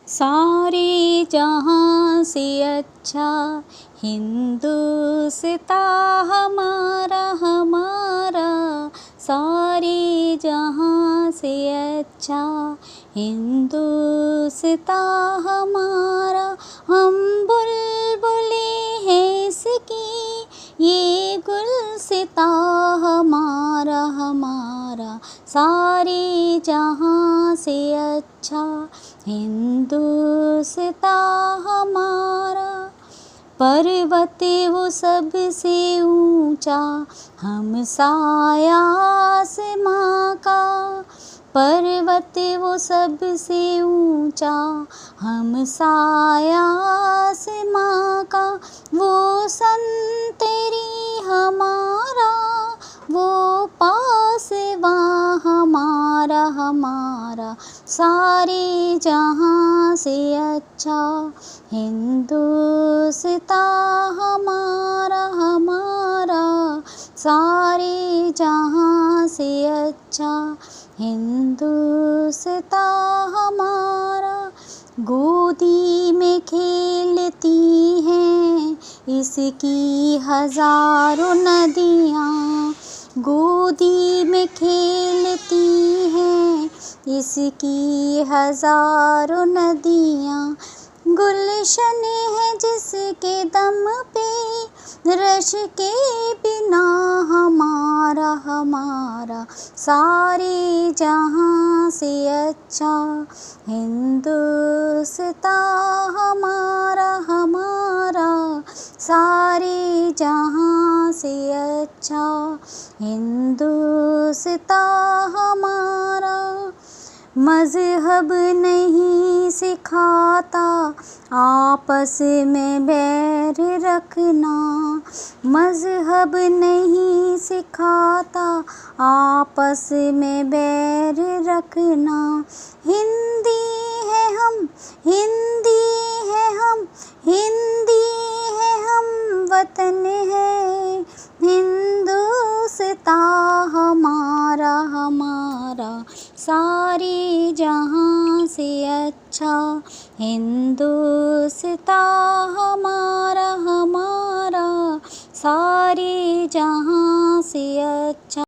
सारे जहाँ से अच्छा हिंदुस्तां हमारा हमारा, सारे जहाँ से अच्छा हिंदुस्तां हमारा। हम बुलबुलें हैं इसकी, ये गुलसितां हमारा हमारा, सारे जहाँ से अच्छा हिंदुस्तां हमारा। पर्वत वो सबसे ऊंचा, हम साया आसमां का। पर्वत वो सबसे ऊंचा, हम साया आसमां का। वो संतरी हमारा, वो पासबां हमारा हमारा, सारे जहाँ से अच्छा हिंदुस्तां हमारा हमारा, सारे जहाँ से अच्छा हिंदुस्तां हमारा। गोदी में खेलती हैं इसकी हजारों नदियाँ, गोदी में खेलती हैं इसकी हजारों नदियाँ। गुलशन है जिसके दम पे, रश के बिना हमारा हमारा, सारे जहाँ से अच्छा हिंदुस्तां हमारा हमारा, सारे जहाँ से अच्छा हिंदुस्तां हमारा। मज़हब नहीं सिखाता आपस में बैर रखना, मज़हब नहीं सिखाता आपस में बैर रखना। हिंदी है हम, हिंदी है हम, हिंदी है हम, वतन है हिंदुस्तां हमारा हमारा, सारे जहाँ से अच्छा हिंदुस्तां हमारा हमारा, सारे जहाँ से अच्छा।